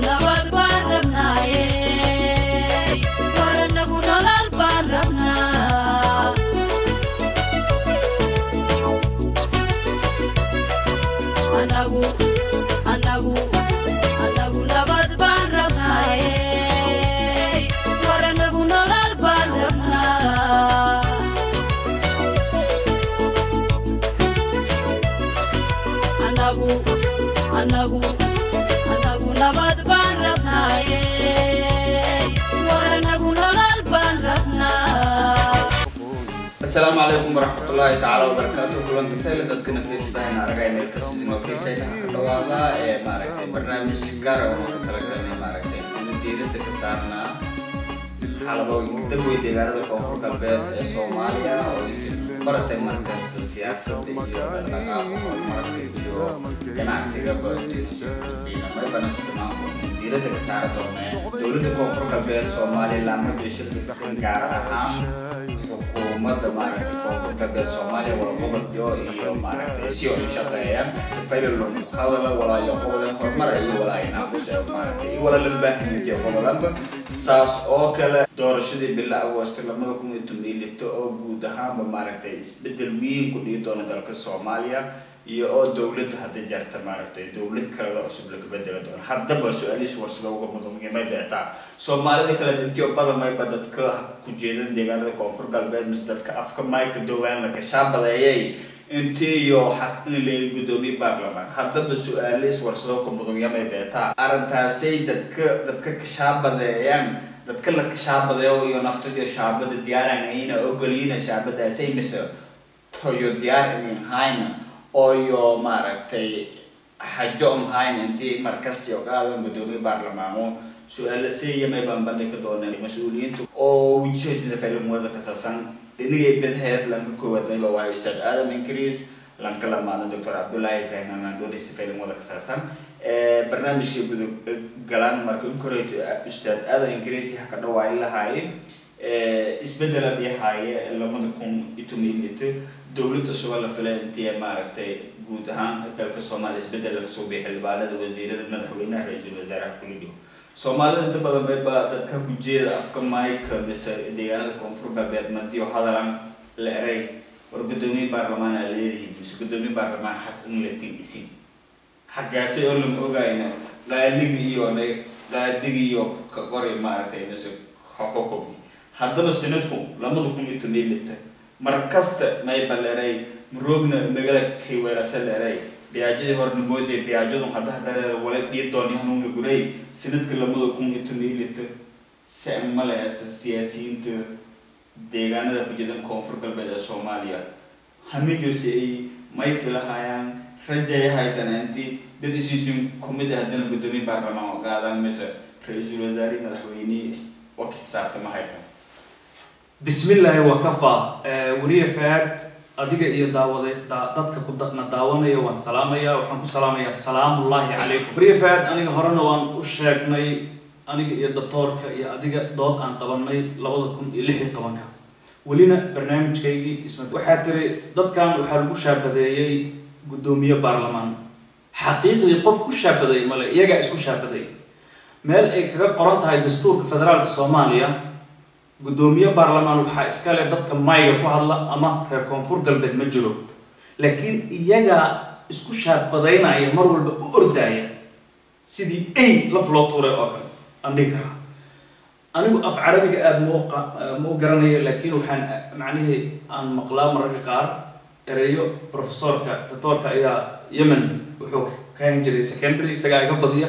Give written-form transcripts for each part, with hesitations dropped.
nabad baan rabnaaye war anagu nolol baan rabnaa anagu nabad baan rabnaaye war anagu nolol baan rabnaa anagu nabad baan rabnaaye war anagu nolol baan rabnaa السلام عليكم ورحمة الله تعالى وبركاته. كلنا تفعيل دتكنا في استهين عرقاي مركزين وفي سيد حقوالا ماركتي برنامج قارة ونكتلقلني ماركتي نديرة تكسارنا حالبا ويكتبوا يديغارة كوفر قلبات سوماليا ويسير برتي مركز السياسة يدرقاء ومركز جناسي قبل بينا ما يبنى ستناكم نديرة تكسارة دولة كوفر قلبات سوماليا لامر بيشل بسنقارة أهم حكومة ماركتي كوفر قلبات سوماليا والقبل بيو إيو ماركتي سيون شقايا تفايل اللون هذا ولا يقول الحرمر إيو ولا ينابوس ماركتي ولا للباهي يجي قبل ساس أوكلا doorashadii bilaa Agoosto 2018 oo guud ahaan maaragtay isbedel weyn ku dhigay doona dalka Soomaaliya iyo oo dawladda hadda jarta maaragtay dawlad kale oo cusub laga bedelo doona haddaba su'aalihiis warsada uga mudan ta Soomaalida kale intii badan may dadka ku jeedan deegaanada koonfur galbeed mis dadka afka mayka dowaan la ka shaabadeeyay intii iyo xaq in la gudoomiye baarlamaan haddaba su'aalihiis warsada uga mudan ta arintaasay dadka ka shaabadeeyaan dadka la shaabadayo iyo naftiga shaabada diyaaranayna oo galiyina shaabada say mise toyo diyaarin hayna oo yo maaragtay xajoom hayna intii markasta oo qaadan gudoomiye baarlamaanka su'aal siiyay bandhig doonay mas'uuliyiinta oo wajahaysa filimada ka saabsan inay bidheed la koowaday waa Ustaad Adam Increase lan kala maadan Dr. Abdullahi Ibrahim Mandori filimada ka saabsan barnaamijka galaan markii uu koray Ustaad Adam Increase ka dhawaay lahaay isbedel yahay 2018 dawladda cusub la filay intii maaragtay guud ahaan dalka Soomaaliya isbedel la soo bixiyay baalada wasiirada madaxweynaha ra'iisul wasaaraha kulliyo Soomaalida inta badan bay dadka ku jeeda afka mayka mise deegaanada koonfur galbeed madiyo hadalan la eray wargudoomiye baarlamaan ay leeyihiin gudoomiye baarlamaan xaq in la tigisi xaqaasi oo la ogaayna qaadiga iyo ka qoray maaragtay mise xuquuq haddaba sanadku 2018 markasta may baleeray murugna magala kay weerasaleeray biyaajada hornimooday biyaajadu hadda dareer wala dhiidoon inuu la guray sanadka 2018 saamale siyaasiyiinta deegaanada ku jiran koonfur galbeed ee Soomaaliya hamidosi ay may filahayaan rajayahay tananti dad isiisin kumida hadana gudoomiye baarlamaan qaadan mise ra'iisul wasaare madaxweyne waqti saarta ma hayta bismillah wa kafa wariye faad adiga iyo dadka ku daawanaya waan salaamaya waxaan ku salaamaya salaamullaahi calaykum wariye faad aniga horena waan u sheegnay aniga iyo doctorka iyo adiga dood aan qabanay 2016 walina barnaamijkaygii waxaa tiri dadkan waxa lagu shaabadeeyay gudoomiye baarlamaan xaqiiqdii qof ku shaabaday male iyaga isku shaabaday meel ay kaga qoran tahay dastuurka federaalka Soomaaliya gudoomiye baarlamaan waxa iska leh dadka mayga ku hadla ama reer koonfur galbeed ma jiro laakiin iyaga isku shaabadaynaya mar walba u ordaya sidii ay la flooture oo kale andika anigu af carabiga aad mo garanaya laakiin waxaan macnaheedu aan maqlaa mararka qaar erayo professorka doctorka ayaa Yemen wuxuu ka jiray secondary saga ay ka badiya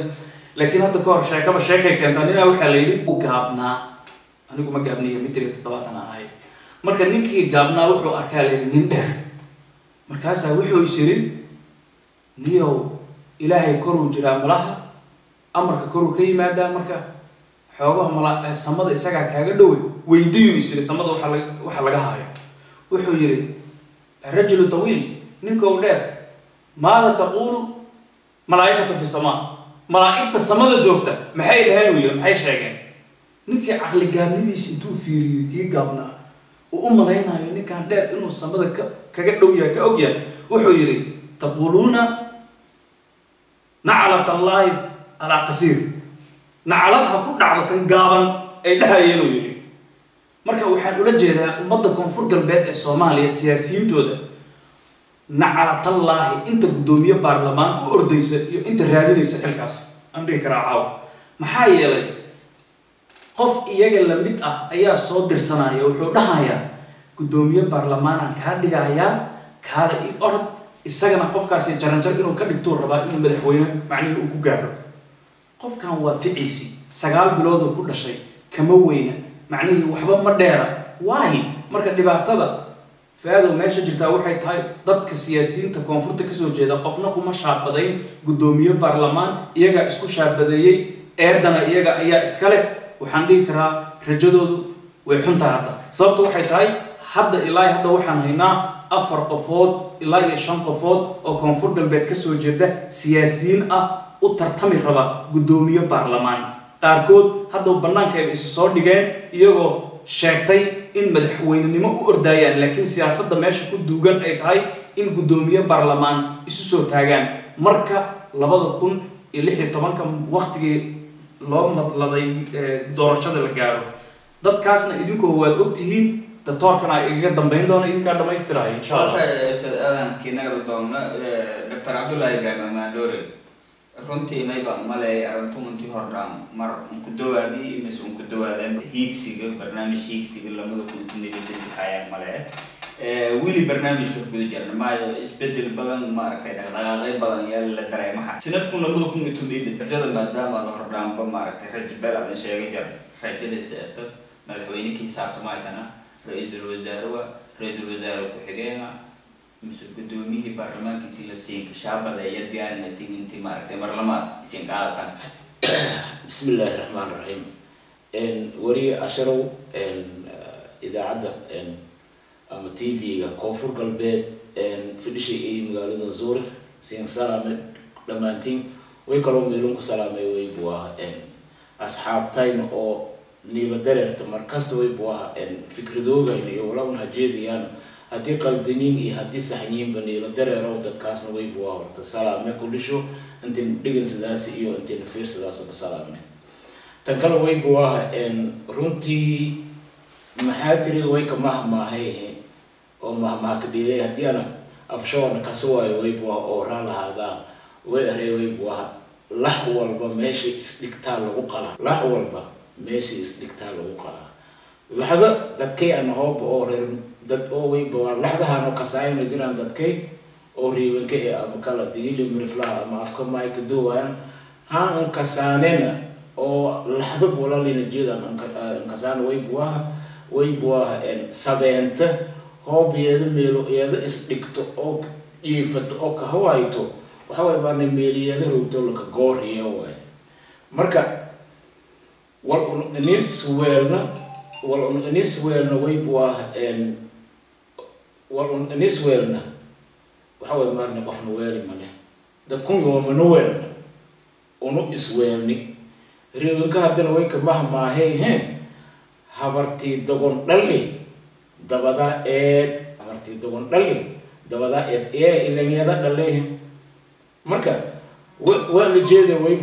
laakiin hadda ka hor sheekay keentay inaa waxa la yiri u gaabnaa anigu ma gaabniyo mitri 70 ahay marka ninkii gaabnaa wuxuu arkaa leeyahay nin dheer markaas wuxuu isiri niyow ilaahay koru jira malaha amarka koru ka yimaada marka xoogaha mala samada isaga kaaga dhow weydiyo isiri samada waxa laga haayo wuxuu yiri rajul tawil ninka oo dheer maada taqulu malaa'ikatu fi samaa malaa'ikta samada joogta maxay dhahayn wiil maxay sheegeen ninkii aqli gaabnidiisa intuu fiiriyo kii gaabna oo malaynayo ninkan dheer inuu samada kaga dhow yahay ka og yahay wuxuu yiri taquluna nacalat allaahi alaa qasiir nacaladha ku dhacdo kan gaaban ay dhahayeen uu yidhi marka waxaan ula jeedaa ummadda koonfur galbeed ee soomaaliya siyaasiyiintooda nacalatallaahi inta guddoomiye baarlamaan u ordaysa iyo inta raadinaysa xilkaas aan dhihi karaa caawa maxaa yeelay qof iyaga la mid ah ayaa soo dirsanaya wuxuu dhahayaa guddoomiye baarlamaanaan kaa dhigayaa kaala i orod isagana qofkaasi jaranjar inuu ka dhigtuu rabaa inuu madaxweyne macnihii uu ku gaaro qofkan waa ficiisi 9 bilood oo ku dhashay kama weyna macnihii waxba ma dheera waahi marka dhibaatada faado meesha jirtaa waxay tahay dadka siyaasiyiinta koonfurta kasoo jeeda qofna kuma shaabadayn guddoomiye baarlamaan iyaga isku shaabadeeyay eedana iyaga ayaa iskale waxaan dhihi karaa rajadoodu way xuntaa hadda sababtu waxay tahay hadda ilaa hadda waxaan haynaa 4 qofood ilaa 5 qofood oo koonfur galbeed kasoo jeeda siyaasiyiin ah u tartami raba guddoomiye baarlamaan qaarkood hadda banaanka ay isu soo dhigeen iyagoo sheegtay in madaxweynenimo u ordayaan laakiin siyaasadda meesha ku duugan ay tahay in guddoomiye baarlamaan isu soo taagaan marka 2016 waqtigii loo madladay doorashada la gaaro dadkaasna idinkoo waad ogtihiin doctorkana ay iga dambeyn doona idinkaa dhamaystirahay insha Allah ustaad aadan kinaga doona Dr. Abdullahi Ibrahim Mandore runtii mayba malay arintuntii hordhaan mar ku dawaadii mise ku dawaadeen hiigsiga barnaamij hiigsiga lamada ku hayaan malay wili barnaamijka guda jirna maayo isbedel badan maaragtay dhaqdhaqaaqay badan yaa la dareemaha sanadku lamada ku mitumid rajada maadaama la hordhaan ba maaragtay rajbel aan sheegay jar rajada saata madaxweynekii saabtamaaytana ra'iisul wasaare ku xigeenka مسؤول قدوميه برلمان كيسيل السين كشعب ذا يديان نتيجة انتي ماركتي برلمان يسين قاعدة بسم الله الرحمن الرحيم إن وري أشرو إن إذا عدى إن أم تي في كوفر قلبي إن في شيء مقالة زورك سين سلام لما انتين ويكلم يلونك سلام ويبوا إن أصحاب تاين أو نيل درر تمركزت ويبوا إن فكر دوغا إن يولون هجيدي يعني haddii qaldiniin iyo haddii saxniin baniilo dareerow dadkaasna way buu horta salaame kulisho intiin dhigan sidaas iyo intiin fiirsadaas ba salaame tan kale way buu runtii maxaa tiri way ka mahmaahay oo mahmaa ka dhigay haddii ana afshoona ka soo way buu oo raalahaada way buu lax walba meesha isdhigtaa lagu qala lax walba meesha isdhigtaa lagu qala laxda dadkay aan hoob oo reer dad oo way baa laxdahan oo kasaayna jiraan dadkay oo riibanka ee ama kala digili mirflaa ama afka maayka duwaan haan kasaanena oo laxda bolalina jeedan kasaan way baa sabeenta hoobiyeeda meelo iyada isdhigto oo iifato oo ka hawayto waxa way baan meeliyada roogto la ka gooriyo way marka wal nisweelna way baa nisweelna waxa way maarna qofna weeli male dadkun yoomana weelna unu isweelni reebanka haddana way ka mahmaahay habartii dogon dhalli dabada eed habartii dogon dhalli dabada eed ilanyada dhalli marka waa la jeeday way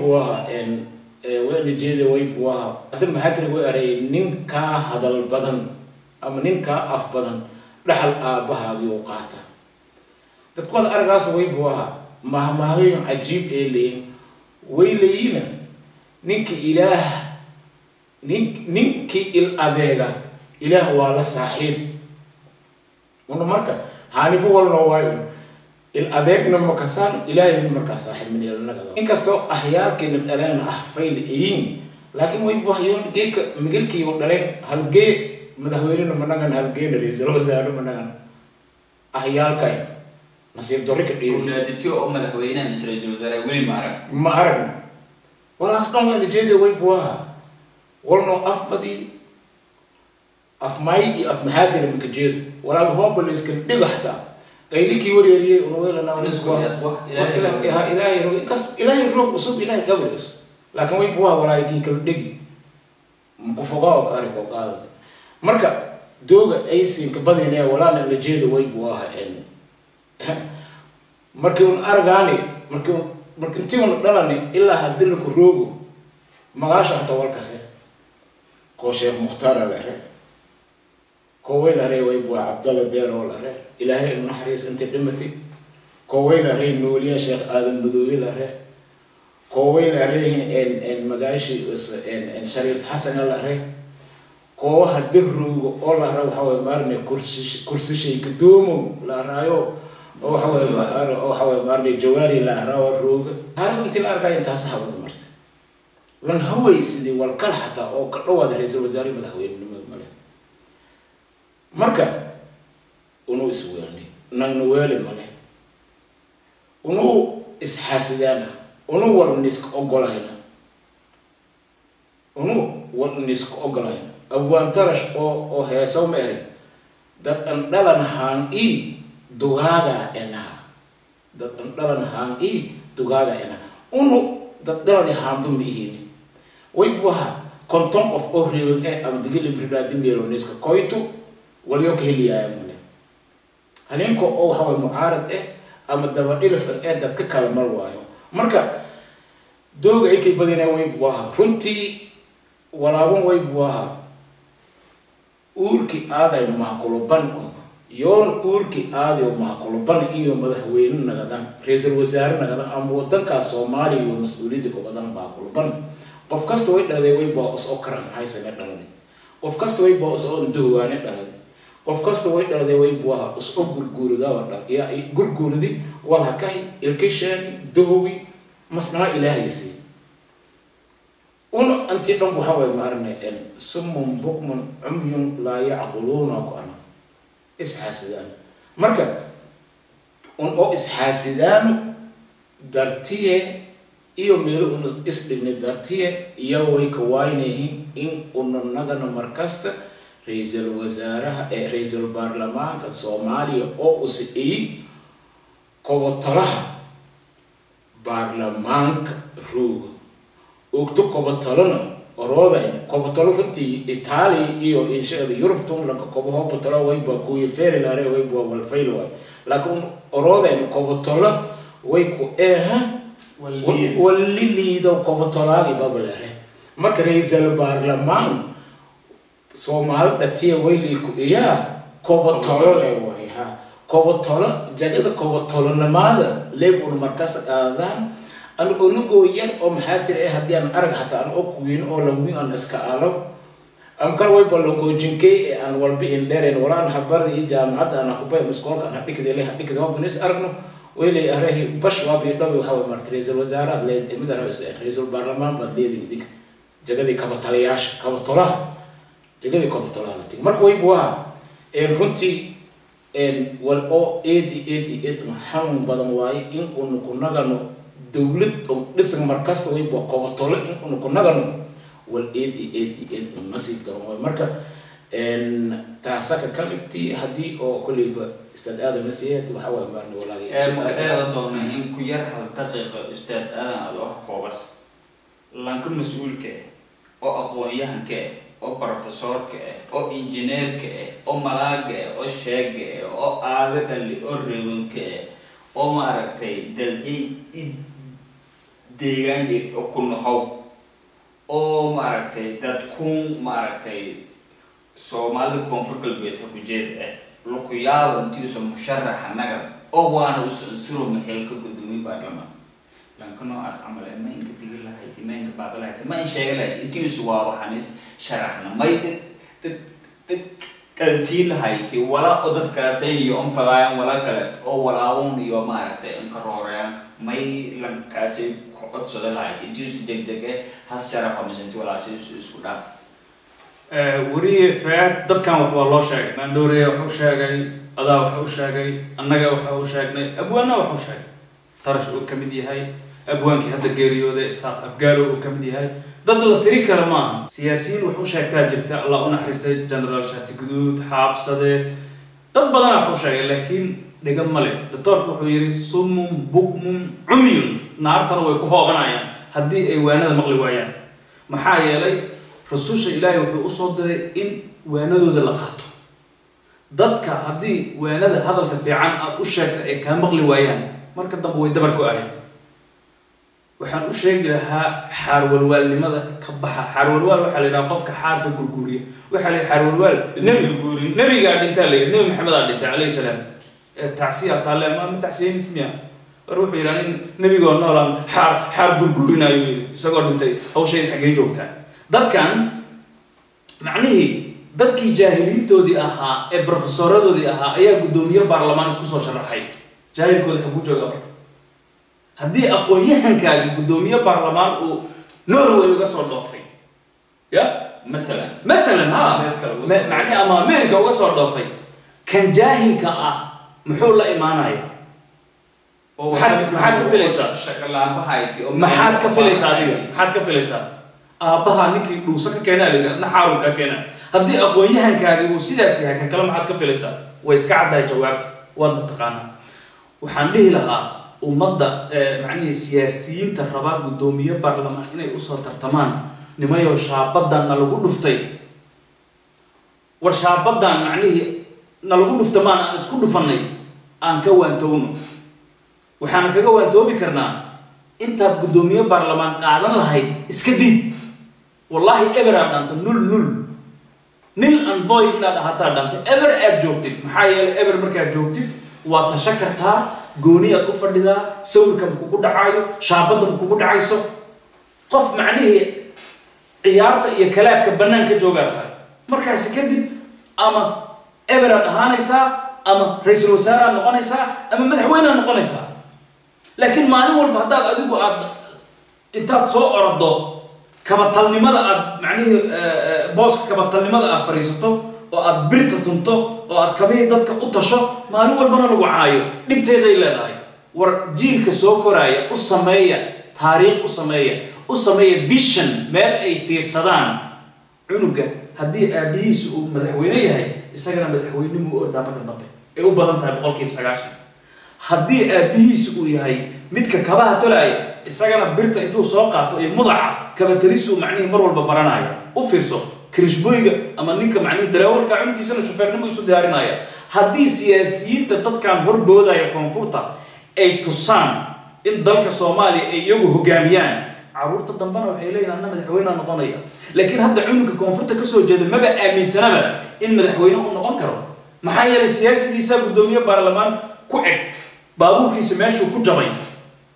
buu hadda maxaa tiri way aray ninka hadal badan ama ninka af badan dhaxal aabahaagii u qaata dadku wada argaas way buu mahmaahay cajiib ee leeyin way leeyina ninki il adeega ilaah waa la saaxiib una marka haanibu walno waayo il adeegna makasaan ilaahay marka saaxiib min ilanaga inkastoo ahyaalkeena dhaleen fayl eeyin laakiin way buu hayo geeka migilkii oo dhaleen halgee madaxweynena managan halgeena ra'iisul wasaare managan ahyaalkay nasiib darro ka dhigay ولادتي أم الحوينة مصر الوزراء وين ما أعرف ولا أصلاً اللي جدي ويبوها ولا أفبدي أفماي أفمهاتي من كجيد ولا هو بالإسكن دقحتا قايلك يوري ونويل أنا ونسوا إلهي الروح وصوب إلهي قبل لكن ويبوها ولا يجي كل دقي مكفوقا وكارك وقاعد مركا دوغا أيسين كبدينا ولا اللي جدي ويبوها إن markii uu argaani markii marka intii uu dhalani ilaa hadii la ku roogo magaasha hata walkase ko Sheekh Mukhtaar al-Ahre ko way la reey way buu Abdullah Deero al-Ahre ilaahay inuu naxariis intii dhimatay ko way la reey nooliya Sheekh Aadan Madoobe al-Ahre ko way la reey en magaashi en Sharif Hassan al-Ahre ko hadii roogo oo la raaw waxa way maarne kursi shay gadoomo la raayo oo waxa way maarne jawaari la raaw rooga taariikhda la arkay inta saxaabada martay lan haway sidii wal kal xataa oo ka dhawaad ra'iisul wasaare madaxweynenimada male marka unu isweelnay nan weele male unu isxaasidana unu wal nisk ogolayna abwaan tarash oo heeso meeray dad an dhalan haan dugaaga ena unu dad dhalan haan bumihiin way buha konton of orrewen am digil ibradi meeloniska koytu waliyo ka heliyaa male halinko oo waxa way mucaarad ama dabadhilif dad ka kala mar waayo marka dooga ay ka badina way buha runtii walaaban way buha uurki aaday maaquluban yoon uurki aaday maaquluban iyo madaxweyne nagadan ra'iisul wasaare nagadan ama wadanka Soomaaliya iyo mas'uuliyadda ku badan maaquluban qof kasta way dhaladay way boos oo karan haysan dhaladay qof kasta way boos oo duwaane dhaladay qof kasta way dhaladay way buuha usoo gurguurida wada ya gurguuridi wala kahay ilkishan duwi masna ilaahaysi أنتي دم بحوي مارنة إن سم بكم عمي لا يعقلون أنا إسحاسدان مركب أو إسحاسدان درتيه إيو ميلو إنه إسلم درتيه يوي كواينه إن نجنا مركزته رئيس الوزراء رئيس البرلمان كصومالي أو أسئي كوتلها برلمان روح وقتو كوبطلنا أرادين كوبطلو كنتي إيطالي إيو إنشاء يوروب توم لك كوبها بطلوا ويبقى كوي فير لاري ويبقى والفيل واي لكن أرادين كوبطلا ويكو واللي ليدو كوبطلا يبقى لاري ما كريز البرلمان سومال دتيه ويلي كويا كوبطلا لواي ها كوبطلا جاكيد كوبطلا نماذا ليبون مركز آذان أنا أقول ير محاتر هدي أنا أرجع حتى أنا أقوين أو لوين أنا إسكالو أم كانوا يبلغوا جنكي أنا والبي إن دارين ولا أنا حبر جامعة أنا كوباي مسكول كان هديك ذي هديك ذا بنيس أرجعنا ويلي أريه بش وابي يدوي وحاول مرتريز الوزارة لين مدة رئيس البرلمان بدي ذيك جدي كبتلياش كبتلا جدي كبتلا لتي مركو يبوها إن رنتي إن والأو إيدي محمد بدن واي إن كنا جنو دولة لسه مركز توي بقوة طلع إنه كنا جنو والإيد النصيب ترى مركز إن تعسك كلفتي هدي أو كل استاذ آدم نسيت وحاول مرن ولا مقدار ضمن إن كير حلقة استاذ آدم الله قوس لكن مسؤول كه أو أقوياء كه أو بروفيسور كه أو إنجنير كه أو ملاك كه أو شيخ كه أو عادة اللي أوريون كه أو ماركتي دلجي deegaanka oo ku noqow oo maaragtay dad ku maaragtay Soomaali koonfur galbeed ku jeed luku yaabo intii soo musharax anaga oo waana suro meelka gudoomiye baarlamaan lankano as amal ma inka digil lahayd ma inka baaqlahayd ma in sheegay lahayd intii soo waa waxanis sharaxna may kalsiin lahayd wala odadkaasay iyo on fadayaan wala kale oo walaawun iyo maaragtay in ka roorayaan may lankaasay قصة لايك إنتيوس دق هالشرف خمسة ولا شيء اسمه ده. وري فات ضد كان وحول الله شاق نندوري وحوش شاقي أدا وحوش شاقي النجا وحوش شاقي أبوانا وحوش شاقي ترى شو كمدي هاي أبوان كي هذا جريو ده إسحاق أبجارو وكمدي هاي ضد الطريق كرمان سياسيين وحوش شاق تاجر الله أنا حريست جنرال شات جدود حاب صدق ضد بدنا وحوش شاقي لكن دجمله الطرق وحيري صم بكم عمي نار ترى ويكوها غنايا هدي أيوانا المغلي ويان محايا لي رسوش إلهي وحي أصد إن وانادو ذا لقاته ضدك هدي واناد هذا الكفي عن أشياء كان مغلي ويان مركب ضبوا يدبركوا أهل waxaan u sheegi lahaa xaarwalwaalnimada ka baxa xaarwalwaal waxaa la yidhaha qofka xaarka gurguriya waxaa la yidhi xaarwalwaal nebigaa dhintaa la yidhi nebi maxamed aa dhintay calayhi salaam tacsiya taale ma tacsiyaynis miya war wuxuu yidhaha nin nebigoo noolaan xaar gurgurinayo yidhi isagoo dhintay hawshayda xaggee joogtaa dadkan macnihii dadkii jaahiliintoodii ahaa ee professoradoodii ahaa ayaa guddoomiye baarlamaan isku soo sharaxay jaahilkooda xaguu jooga marka haddii aqoon-yahankaaga guddoomiye baarlamaan uu norway uga soo dhoofay ya maalan ha macnii ama america uga soo dhoofay kan jaahilka ah muxuu la imaanaya maxaad ka filaysaa maxaad ka filaysaa adiga maxaad ka filaysaa aabbaha ninkii dhuuso ka keenaa la yidhi adna xaarun kaa keenaa haddii aqoon-yahankaagi uu sidaas yahay kan kale maxaad ka filaysaa way iska caddahay jawaabta waad mataqaanaa waxaan dhihi lahaa ummadda macnihii siyaasiyiinta rabaa guddoomiye baarlamaan inay usoo tartamaan nimayo shaabadan na lagu dhuftay war shaabadan macnihii na lagu dhuftamaan aan isku dhufannay aan ka waantowno waxaana kaga waantoobi karnaa intaad guddoomiye baarlamaan qaadan lahayd iska diid wallahi eber aad dhanta nil and void inaad ahaataa dhanta eber aad joogtid maxaa yeelay eber markaad joogtid waa tasha kartaa gooni aad u fadhidaa sawirka makugu dhacaayo shaabadda makugu dhacayso qof macnihii ciyaarta iyo kalaabka bannaanka joogaa tahay markaasi kadib ama eber aad ahaanaysaa ama ra-iisul wasaare aad noqonaysaa ama madaxweyne aad noqonaysaa laakiin maalin walba haddaad adigu aad intaad soo orado kabatalnimada aad macnihii booska kabatalnimada aad fadhiisato oo aad birta tunto oo aad kabihii dadka u tasho maalin walbana lagu caayo dhibteeday leedahay war jiilka soo koraaya u sameeya taariikh u sameeya vision meel ay fiirsadaan cunuga haddii aabihiisa uu madaxweyne yahay isagana madaxweynimuu ordaa marka dambe ay u badan tahay 90% haddii aabihiisa uu yahay midka kabaha tolaaya isagana birta intuu soo qaato iyo mudaca kabatalisu macnihii mar walba baranayo u fiirso krishboyga ama ninka macnihii darawalka cunugiisana shufeernimo isu diyaarinaya haddii siyaasiyiinta dadkan horboodaya koonfurta ay tusaan in dalka soomaaliya ay iyagu hogaamiyaan caruurta dambana waxay leeyihin anna madaxweyneha noqonaya laakiin hadda cunuga koonfurta kasoo jeeda maba aaminsanaba in madaxweyne uu noqon karo maxaa yeelay siyaasigiisa guddoomiye baarlamaan ku eg baabuurkiisa meeshuu ku jabay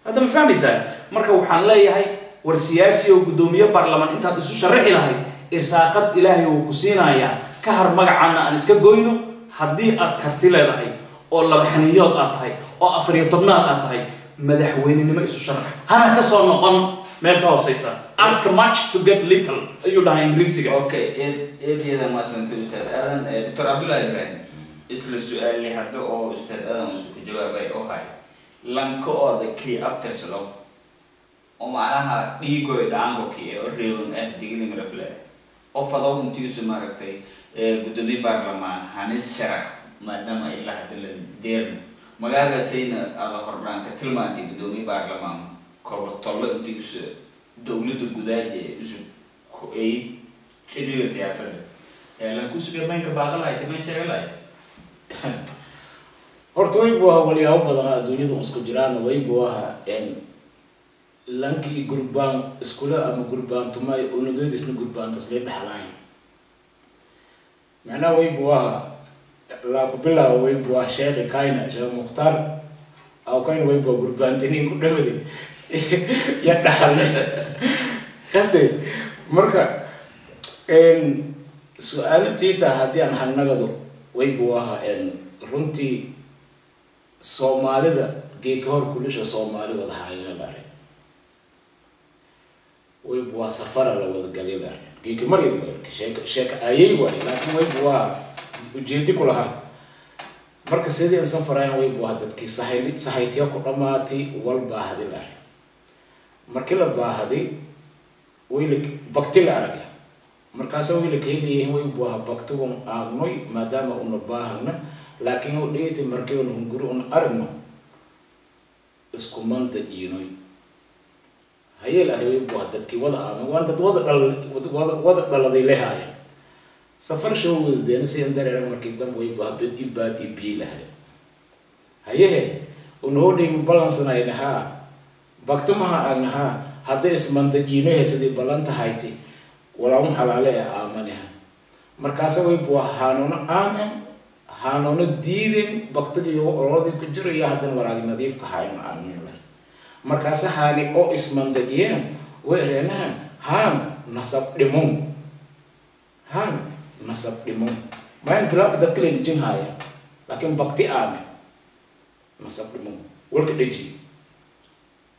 hadda ma fahmaysaa marka waxaan leeyahay war siyaasi oo guddoomiye baarlamaan intaad isu sharaxi lahayd irsaaqad ilaahay uu ku siinayaa ka har magacaana aan iska goyno haddii aad karti leedahay oo laba xaniyood aad tahay oo 14 aad tahay madaxweynenimo isu sharax hana ka soo noqon meel ka hooseysa ask much to get little ayuu dhahay ingiriisiga okay eediyada ma santo ustaad aadan dr abdullahi ibrahim isla su'aali hadda oo ustaad aadan uu ku jawaabay oo hay lanka oo dadkii abtirsado oo macnaha dhiigoy dhaangoki oo reewan digni marafle oo fadaw intiisu maaragtay guddoomiye baarlamaan hanis sharax maadaama ilaa hadda la deerno magaaga sayna ala hordhaanka tilmaantay guddoomiye baarlamaan koobatolo intiisu dowladda gudaaje isu ku ay xiliga siyaasadda la ku sugan banka baaqalahay ma sheegalay horta way buu waliyaaw badan adduunyada isku jiraan way buu lanki gurbaan iskula ama gurbaan tumay unugeedisna gurbaan taslee dhaxlaan macna way buu la ku bilaa way buu sheekh kayna sheekh muqtar aw kayn way buu gurbaan tinin ku dhawaday ya dhaxal kaste marka su'aalatii hadii aan hanagado way buu runtii Soomaalida geeka hor kulisha Soomaali wada hayaan way buu safar la wada galay geeka mariyad sheeka ayay way laakiin way buu ujeedi ku lahaa marka sidii aan safarayaan way buu dadkii sahaytiya ku dhamaatay walba hadila markii la baahaday way la baktiga arag markaas way la keenayeen way buu baktuun aanoy maadaama uu baahna laakiin uu dheeyay markii uu hunguro aragno isku manta jiinoy hayel ahay buu dadkii wada aan waan dad wada dhaladay leeyahay safar show wadeen si andareer markii dam way buu bad ibad ibiilah hayehe uu noodin balance naaynaha bagtamaha agnaha hadda ismandajino heesadii balanta hayti walaun xalaale aamanaha markaas way buu haanoona aaman haanoona diidin bagtiga ololada ku jiro iyo hadan walaag nadiif ka hayn aamin markaas haani oo ismandajiyeen way reenahan haan nasab dhimon maan bilaab dadka la jin haya laakiin bagti aamin nasab dhimon walka dhaji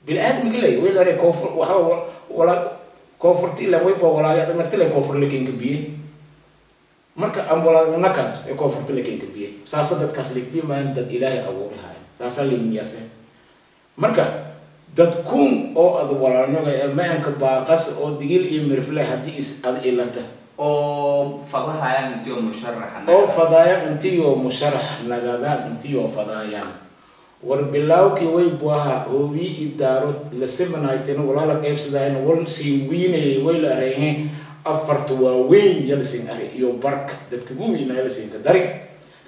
bil aadam galay way la koofur waxa wala koofurti la way boo wala ya marti la koofur lakin gabiye marka am wala nakat e koofurti lakin gabiye saasa dadkaas liibi maan dad ilaahi abuuri haya saasa liimiyase marka dad kun oo ad walaalnoga ee maanka baaqas oo digil iyo mirfle hadii is ad ilata oo fadahayaan intii musharax nagada intii fadahayaan war bilawki way buaha hoobi idaaro la semanayteen wala la qaybsadeen wal si wiinay way la reeyeen afartu waaweyn yalsin ari iyo barka dadka wiinay la siin ka dari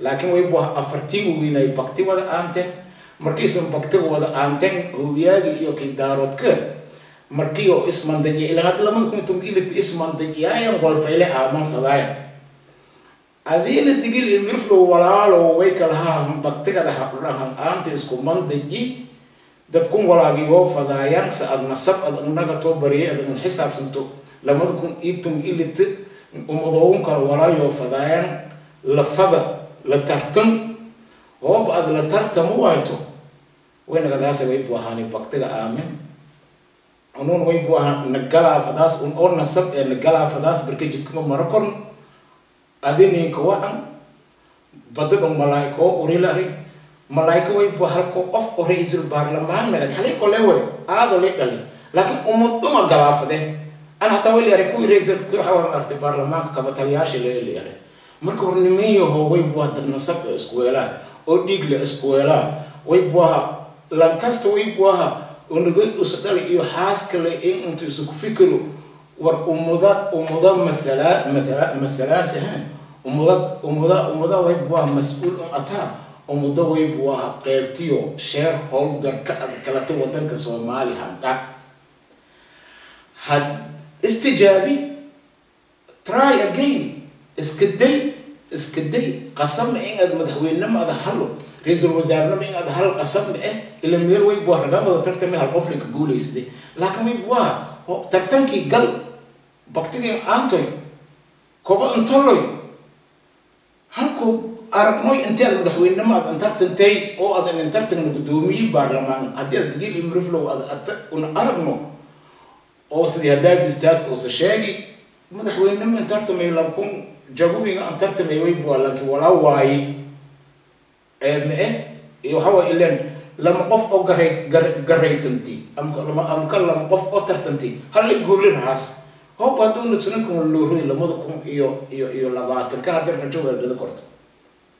laakiin way buaha afartii wiinay bakti wada aante markiisan baktiga wada aanteen hoobiyaagi iyo kidaarodka markii oo ismandaji ila had lamada kuntum ilaa ismandajiyan wal fayle aaman fadaaya adina digil mirflo walaalo way kala baktiga dhahan aante isku mandaji dadkun walaagi oo fadaayan saad nasab ad unaga to bariye ad xisaabsanto lamada kun itum ilaa umadoon kala walaayo fadaayan la fada la tartam oo baad la tartamo wayto وين قداسة ويبوهاني بقتك آمن ونون ويبوها نقلا فداس ونقول نصب نقلا فداس بركي كم مركون أديني كواعن بدك ملايكو أوريلاري ملايكو ويبوها كو أف أوريز البرلمان نقد حلي كله هذا ليه لكن أمم قلا فده أنا تقولي أريكو أوريز كل حوار أرتي البرلمان كبتلياش اللي أري مركو نمية هو ويبوها النصب إسكويلا أو ديجل إسكويلا ويبوها lankasto waybuaha unaga usdali iyo xaas kale in intu isku fikiro war umada masalasahan umada waybuaha mas'uul ata umada waybuaha qaybtiyo shareholder ka kala to wadanka Soomaaliya had istijaabi try again iskaday qasam in ad madaxweynimada halo رئيس الوزراء من هذا هل قسم إلى ميل ويبوه رقم ترتمي هالقفل كقولي سدي لكن ويبوه ترتمكي قل بكتير أنتوي كوبا أنتولوي هلكو أرموي أنتي المدحوين نما أنترتنتي أو أذن أنترتن القدومي برلمان أدي أدقيل يمرفلو أن أرمو أو سدي هداي بيستاد أو سشاقي مدحوين نما أنترتمي لكم جابوي أنترتمي ويبوه لكن ولا واي يوحوا إلين لما قف أو قريتنتي أم كلام قف أو ترتنتي هل يقول للناس هو بدون نسنكم اللوري لما ذكم يو لبعض كهذا الرجوع اللي ذكرت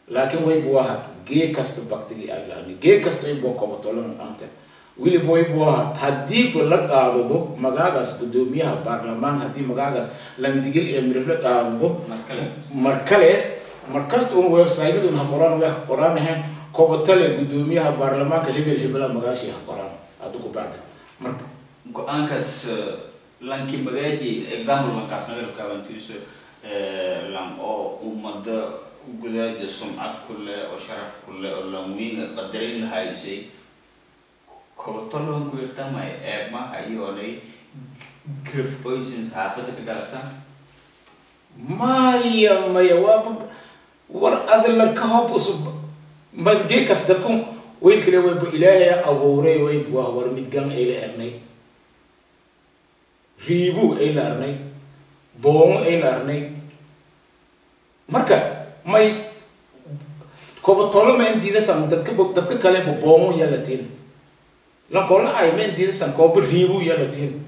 لكن ويبوها جي كاست بكتيريا أجلاني جي كاست يبوه كوبطولن أنت ويلي بويبوها هدي بلق عضو مجاعس قدوميها برلمان هدي مجاعس لندقيل يمرفلك عضو مركلة مركزت أون ويب سايت دون هقران ويا هقران هن كوبتلي قدوميها برلمان كهبل مغاشي هقران أدوكو بعد أنكس لانكي بدأتي example مكاس نقدر كمان تيجي لام أو ومدة وجودة سمعة كله أو شرف كله أو لامين قدرين هاي شيء كوبتلهم كويرتا ما هاي ولا كيف بويسنس هافته كدارتا ما يواب war adlan ka hab usub madge kasdakum weel kale way ilaahay abuuray way waa war midgan ay la arnay riibu ay la arnay boom ay la arnay marka may ko tolo men diidasan dadka kale boom yalatin la kola ay men diidasan ko riibu yalatin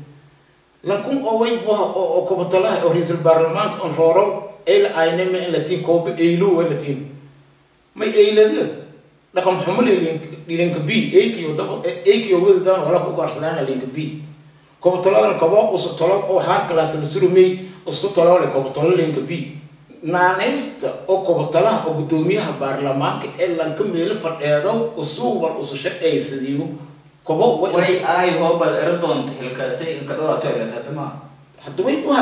la kum oo way oo ko tolo oo ra'iisul baarlamaanka on rooro إلى أين ما التي كوب إيلو والتي ما إيلده لكم حمل لينك بي أيك يوجد ذا ولا كوكار سلام لينك بي كوب طلع الكوب أصل طلع أو حاك لكن سلومي أصل طلع الكوب طلع لينك بي نانست أو كوب طلع أو قدوميها برلمان إلا كمل فرقه أصول والأصول شيء سديو كوبو way ay hobal erdon hilkaasay in ka dhawato ilaa hadama hadda way buu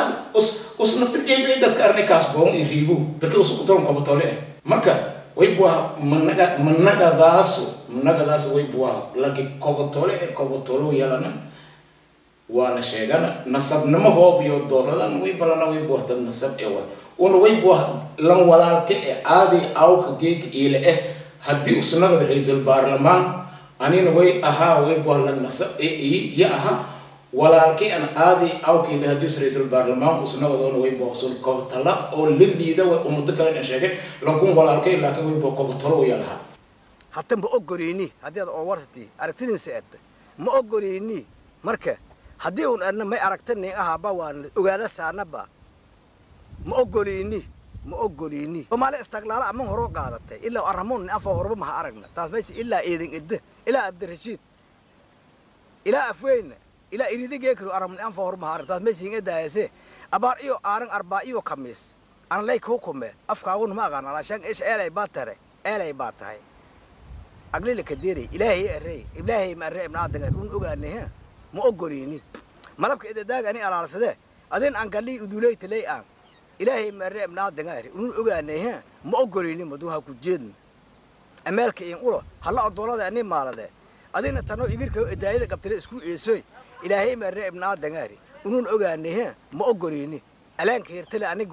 us nafta jeebay dadka arnikaas boon iriibu barka usoo toon kobo tole marka way buu managadaas way buu laki kobo tolo yalana waana sheegana nasabnimo hoob iyo dooradan way balana way buu dad nasab ee way buu lan walaalka ee aadi awka geek ile haddii usnagada ra'iisul baarlamaan anina way ahaa way buu lan nasab ee aha walaalkii aan aadi awkii haddii ra'iisul baarlamaan usnagada way buu soo koobtala oo liliida way umada kale sheegay lankun walaalkii laakiin way buu koobtalo yalaha hatta ma ogolini haddii aad oo warti aragtidiisa aad ma ogolini marka haddii uu arna may aragtani ahaba waan ogaada saanaba ma ogolini Soomaali istaqlaal ama horo qaadatay ilaa arramoon afo horba ma aragna taas meesha ilaa eedin idda ilaa Abdirashiid ilaa afweyn ilaa iridige karo arramoon afo horba ma arag taas meesha inga daayase abaar iyo aaran arbaa iyo khamis aan lay ku kume afkaagu ma aqaan ala shan ish eelay baatahay aglile kadiri ilaahay ma array ibn aadan uu ogaanay ma ogolini malabka idaaga ani alaalsade adin aan galii uduleeyta lay aan ilaahay ma array ibn aadan uu ogaanay ma ogolini maduha ku jeedin ameelka in ulo hala adolada ani maalade adina tano ibirka idaayada qabtay isku eesoy ilaahay ma array ibn aadan uu ogaanay ma ogolini alaanka hirtale ani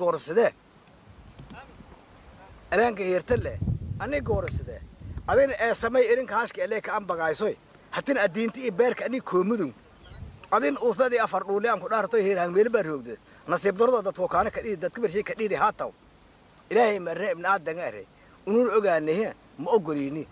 goorsade adina ee samay irin kaashka ee ka ambagaysoy hatin adiinti beerka ani koomudun adin uusadi afar dhuule aan ku dhaarto heeraan meel baa roogde nasiib darado dadku kaana ka dhidi dadka bershay ka dhidi haataw ilaahay ma reeb na adangaare unun ogaanay ma ogolini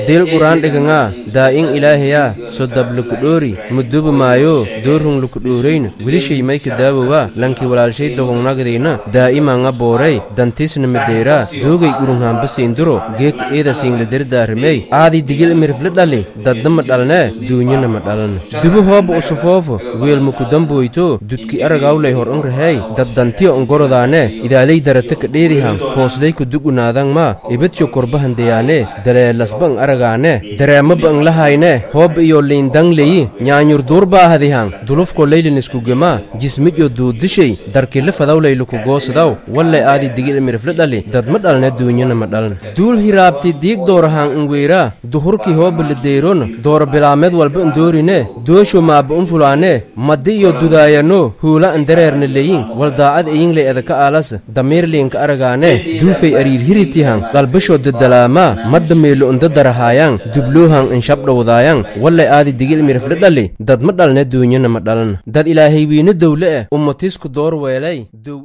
dil quraan dhiganga daa'in ilaahaya soo dablu ku dhoori mudubu maayo doorun lu ku dhooreyn wilishay may ka daawowa lanki walaalshay dogonagdeena daa'ima nga booray dantisna madeera doogay urunhaan basiinduro geek eeda single derdaarmey aadi digil mirfle dhali dadna dhalne duunyana ma dhalan dubu hoob usufoofu weel muku damboyto dudki aragawlay hor onrahey dad dantiyo ongorodaane idaalay darata ka dheerihan hooslay ku dugunaadang ma ibadcho korbahan deyaane daleelas bang aragaane dareema bang lahayne hoob iyo liindang leyi nyaanyur durba hadihan dulufko leylin isku gema jismijo duudishay darkile fadawlay luku goosdaw walle aadi digil mirfle dhali dad ma dhalne duunyana ma dhalan duul hiraabti diig doorahan ngweera duhurki hoob lideyron door bilaamed walba ndoorine doosho maaba unfulaane maddi iyo dudaayano huula andareerne leyin waldaacad eyin le edaka aalas damiir liinka aragaane duufay ariir hiritihan qalbasho dadalaama madda meelo unda darahayang dubluhan in shabdhawdaayang walle aadi digil mirfle dhali dad ma dhalne duunyana ma dhalan dad ilaahay wiina dawle ummatisku door weelay dow